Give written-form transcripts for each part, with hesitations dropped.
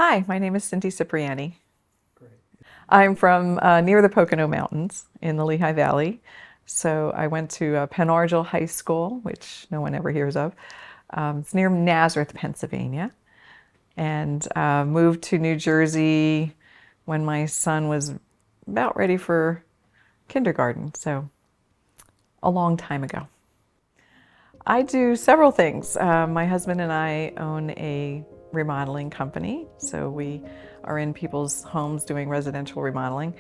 Hi, my name is Cindy Cipriani. Great. I'm from near the Pocono Mountains in the Lehigh Valley. So I went to Penargil High School, which no one ever hears of. It's near Nazareth, Pennsylvania, and moved to New Jersey when my son was about ready for kindergarten, so a long time ago. I do several things. My husband and I own a remodeling company, so we are in people's homes doing residential remodeling,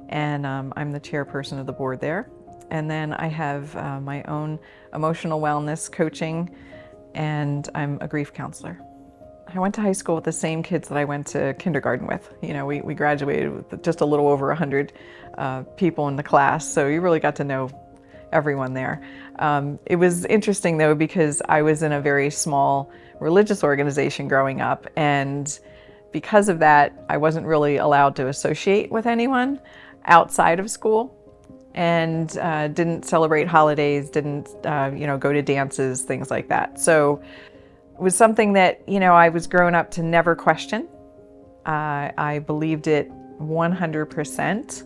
and I'm the chairperson of the board there. And then I have my own emotional wellness coaching, and I'm a grief counselor. I went to high school with the same kids that I went to kindergarten with. You know, we graduated with just a little over 100 people in the class, so you really got to know everyone there. It was interesting though, because I was in a very small religious organization growing up, and because of that, I wasn't really allowed to associate with anyone outside of school, and didn't celebrate holidays, didn't go to dances, things like that. So it was something that I was grown up to never question. I believed it 100%,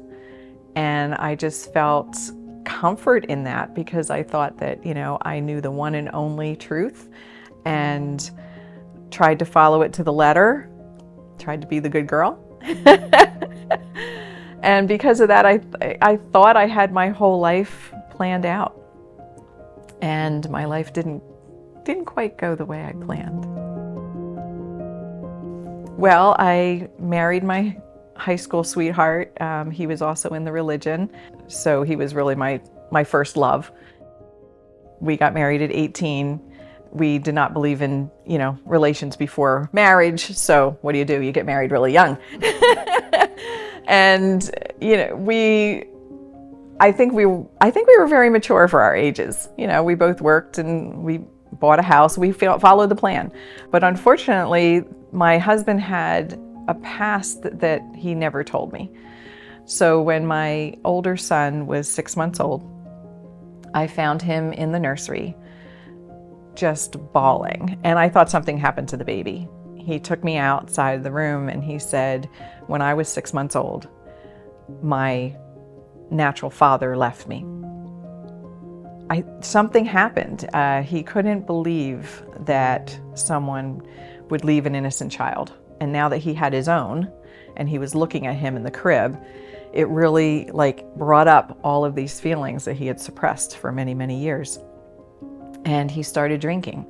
and I just felt comfort in that because I thought that I knew the one and only truth, and tried to follow it to the letter, tried to be the good girl. And because of that, I thought I had my whole life planned out, and my life didn't quite go the way I planned. Well, I married my high school sweetheart. He was also in the religion, so he was really my first love. We got married at 18. We did not believe in, relations before marriage. So what do? You get married really young. And, I think we were very mature for our ages. We both worked and we bought a house. We followed the plan. But unfortunately, my husband had a past that he never told me. So when my older son was 6 months old, I found him in the nursery just bawling, and I thought something happened to the baby. He took me outside the room and he said, when I was 6 months old, my natural father left me. Something happened. He couldn't believe that someone would leave an innocent child. And now that he had his own and he was looking at him in the crib, it really brought up all of these feelings that he had suppressed for many, many years. And he started drinking.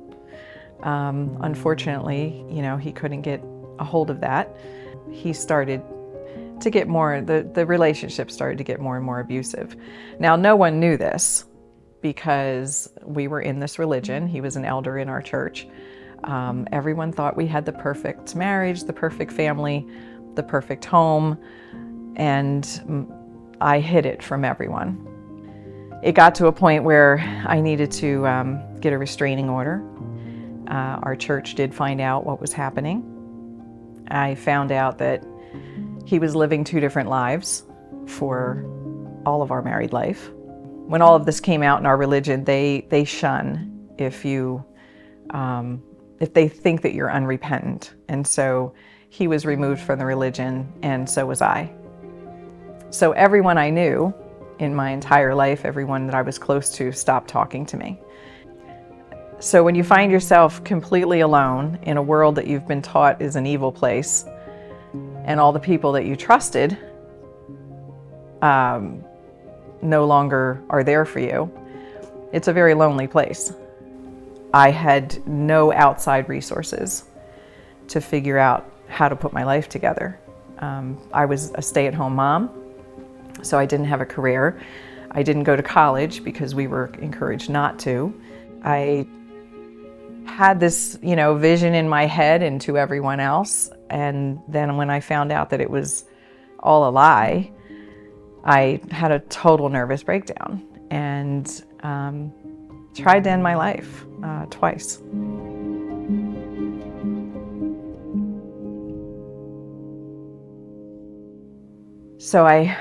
Unfortunately, he couldn't get a hold of that. He started to get more, the relationship started to get more and more abusive. Now, no one knew this because we were in this religion. He was an elder in our church. Everyone thought we had the perfect marriage, the perfect family, the perfect home, and I hid it from everyone. It got to a point where I needed to get a restraining order. Our church did find out what was happening. I found out that he was living 2 different lives for all of our married life. When all of this came out in our religion, they shun if they think that you're unrepentant. And so he was removed from the religion, and so was I. So everyone I knew in my entire life, everyone that I was close to, stopped talking to me. So when you find yourself completely alone in a world that you've been taught is an evil place, and all the people that you trusted no longer are there for you, it's a very lonely place. I had no outside resources to figure out how to put my life together. I was a stay-at-home mom, so I didn't have a career. I didn't go to college because we were encouraged not to. I had this, vision in my head and to everyone else, and then when I found out that it was all a lie, I had a total nervous breakdown and tried to end my life twice. So I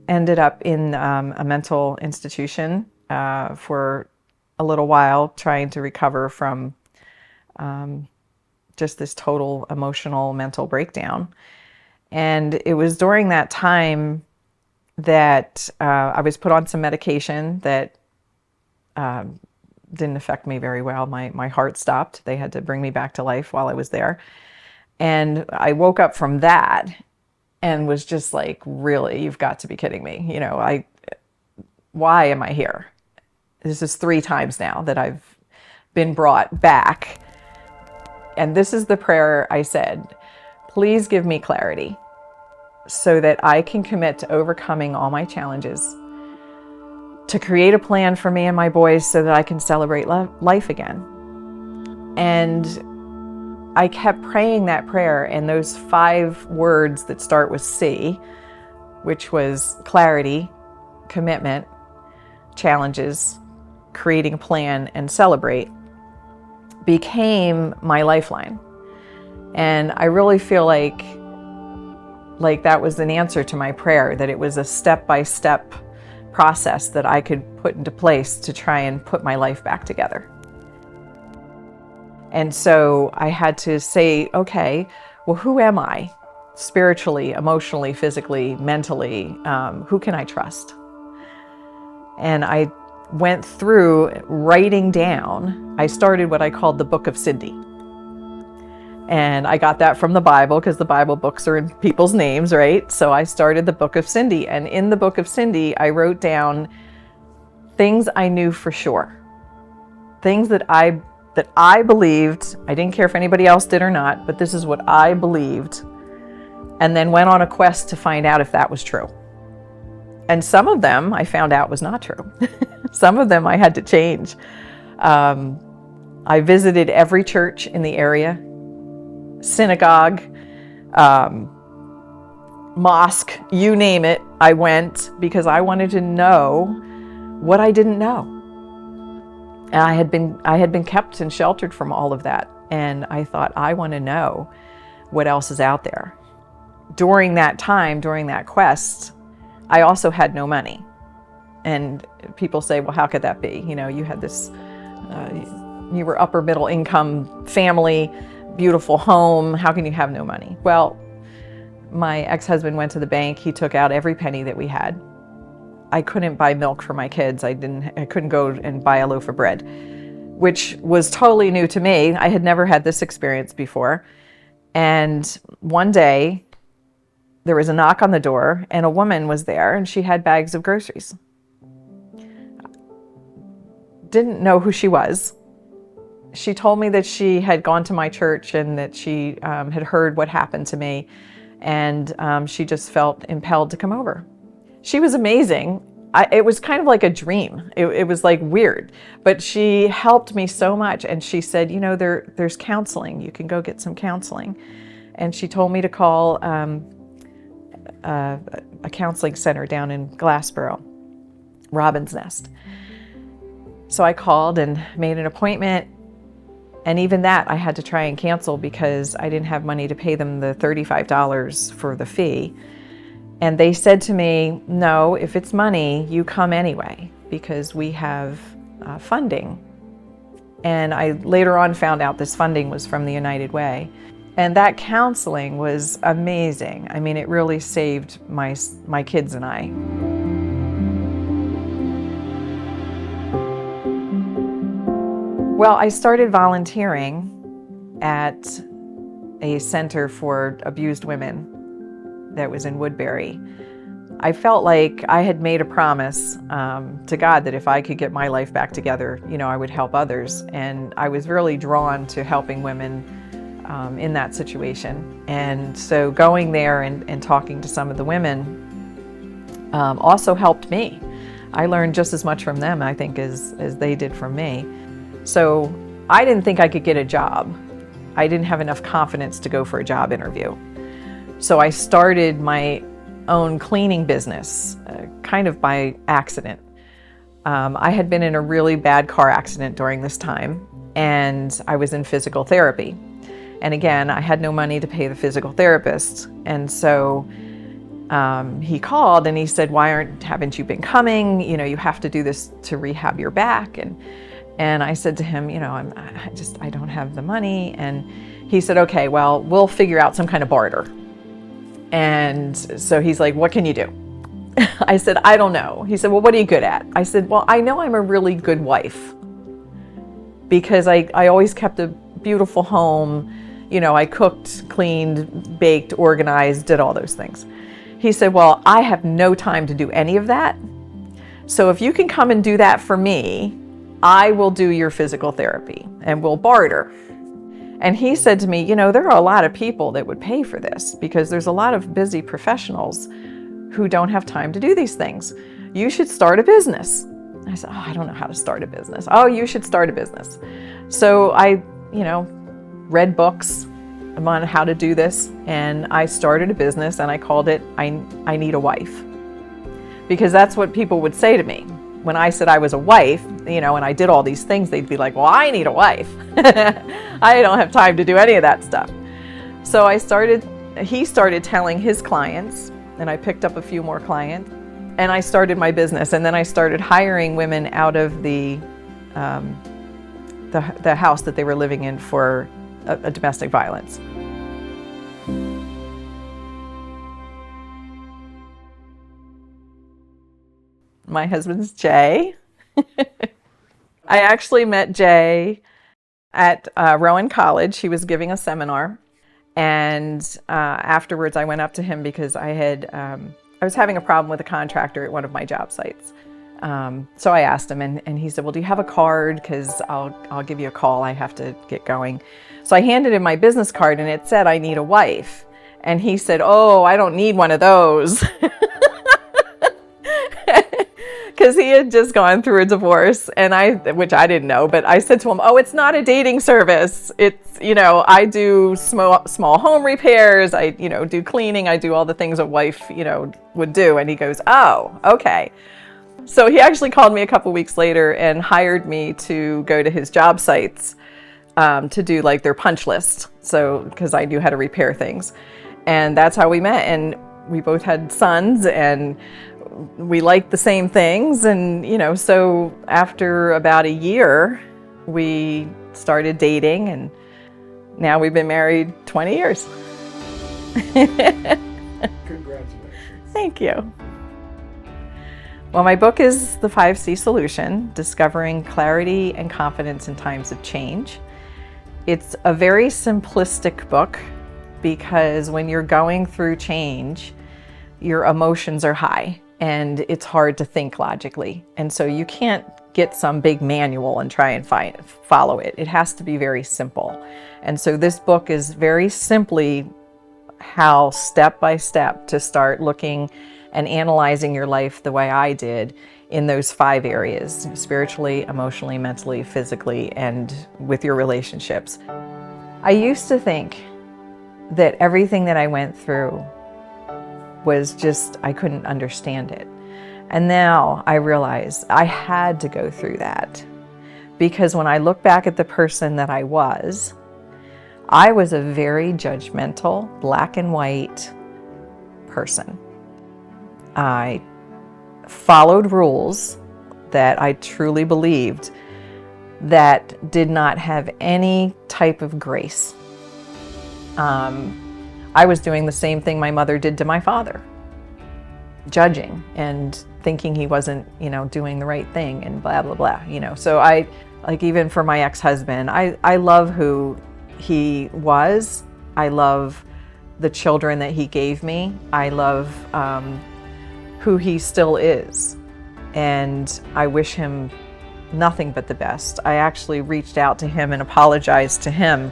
ended up in a mental institution for a little while, trying to recover from just this total emotional, mental breakdown. And it was during that time that I was put on some medication that didn't affect me very well. My heart stopped. They had to bring me back to life while I was there. And I woke up from that and was just like, really, you've got to be kidding me. You know, why am I here? This is 3 times now that I've been brought back. And this is the prayer I said, please give me clarity so that I can commit to overcoming all my challenges, to create a plan for me and my boys so that I can celebrate life again. And I kept praying that prayer, and those 5 words that start with C, which was clarity, commitment, challenges, creating a plan, and celebrate, became my lifeline. And I really feel like that was an answer to my prayer, that it was a step-by-step process that I could put into place to try and put my life back together. And so I had to say, okay, well, who am I? Spiritually, emotionally, physically, mentally, who can I trust? And I went through writing down, I started what I called the Book of Cindy. And I got that from the Bible, because the Bible books are in people's names, right? So I started the Book of Cindy. And in the Book of Cindy, I wrote down things I knew for sure. Things that I believed. I didn't care if anybody else did or not, but this is what I believed. And then went on a quest to find out if that was true. And some of them I found out was not true. Some of them I had to change. I visited every church in the area, synagogue, mosque, you name it, I went, because I wanted to know what I didn't know. And I had been kept and sheltered from all of that. And I thought, I want to know what else is out there. During that time, during that quest, I also had no money. And people say, well, how could that be? You know, you had this, you were upper middle income family, beautiful home. How can you have no money? Well, my ex-husband went to the bank. He took out every penny that we had. I couldn't buy milk for my kids. I couldn't go and buy a loaf of bread, which was totally new to me. I had never had this experience before. And one day there was a knock on the door and a woman was there and she had bags of groceries. Didn't know who she was. She told me that she had gone to my church and that she had heard what happened to me, and she just felt impelled to come over. She was amazing. It was kind of like a dream. It was like weird, but she helped me so much. And she said, you know, there's counseling. You can go get some counseling. And she told me to call a counseling center down in Glassboro, Robin's Nest. So I called and made an appointment. And even that I had to try and cancel because I didn't have money to pay them the $35 for the fee. And they said to me, no, if it's money, you come anyway, because we have funding. And I later on found out this funding was from the United Way. And that counseling was amazing. I mean, it really saved my kids and I. Well, I started volunteering at a center for abused women that was in Woodbury. I felt like I had made a promise to God that if I could get my life back together, you know, I would help others. And I was really drawn to helping women in that situation. And so going there and talking to some of the women also helped me. I learned just as much from them, I think, as they did from me. So I didn't think I could get a job. I didn't have enough confidence to go for a job interview. So I started my own cleaning business, kind of by accident. I had been in a really bad car accident during this time, and I was in physical therapy. And again, I had no money to pay the physical therapist. And so he called and he said, haven't you been coming? You know, you have to do this to rehab your back. And I said to him, you know, I don't have the money. And he said, okay, well, we'll figure out some kind of barter. And so he's like, what can you do? I said, I don't know. He said, well, what are you good at? I said, well, I know I'm a really good wife because I always kept a beautiful home. You know, I cooked, cleaned, baked, organized, did all those things. He said, well, I have no time to do any of that. So if you can come and do that for me, I will do your physical therapy and we'll barter. And he said to me, you know, there are a lot of people that would pay for this because there's a lot of busy professionals who don't have time to do these things. You should start a business. I said, oh, I don't know how to start a business. Oh, you should start a business. So I, you know, read books on how to do this, and I started a business, and I called it I Need a Wife. Because that's what people would say to me. When I said I was a wife, you know, and I did all these things, they'd be like, well, I need a wife. I don't have time to do any of that stuff. So he started telling his clients, and I picked up a few more clients, and I started my business. And then I started hiring women out of the house that they were living in for a domestic violence. My husband's Jay. I actually met Jay at Rowan College. He was giving a seminar, and afterwards I went up to him because I was having a problem with a contractor at one of my job sites. So I asked him, and he said, well, do you have a card? Because I'll give you a call. I have to get going. So I handed him my business card, and it said, I need a wife. And he said, oh, I don't need one of those. Because he had just gone through a divorce, which I didn't know, but I said to him, oh, it's not a dating service. It's, you know, I do small home repairs. I, you know, do cleaning. I do all the things a wife, you know, would do. And he goes, oh, okay. So he actually called me a couple weeks later and hired me to go to his job sites to do like their punch list. So, because I knew how to repair things. And that's how we met. And we both had sons, and we liked the same things. And, you know, so after about a year, we started dating, and now we've been married 20 years. Congratulations. Thank you. Well, my book is The 5C Solution, Discovering Clarity and Confidence in Times of Change. It's a very simplistic book because when you're going through change, your emotions are high and it's hard to think logically. And so you can't get some big manual and try and follow it. It has to be very simple. And so this book is very simply how step by step to start looking and analyzing your life the way I did in those 5 areas: spiritually, emotionally, mentally, physically, and with your relationships. I used to think that everything that I went through was just, I couldn't understand it. And now I realize I had to go through that, because when I look back at the person that I was a very judgmental, black and white person. I followed rules that I truly believed that did not have any type of grace. I was doing the same thing my mother did to my father, judging and thinking he wasn't, you know, doing the right thing and blah, blah, blah, you know. So even for my ex-husband, I love who he was. I love the children that he gave me. I love who he still is. And I wish him nothing but the best. I actually reached out to him and apologized to him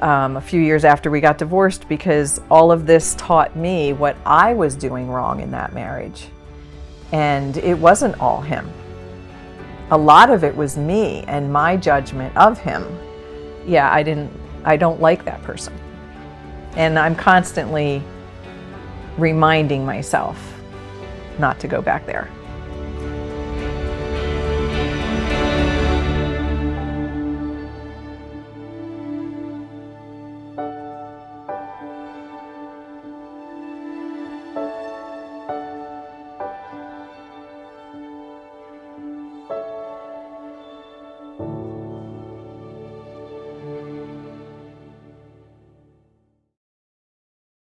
a few years after we got divorced, because all of this taught me what I was doing wrong in that marriage. And it wasn't all him. A lot of it was me and my judgment of him. Yeah, I don't like that person. And I'm constantly reminding myself not to go back there.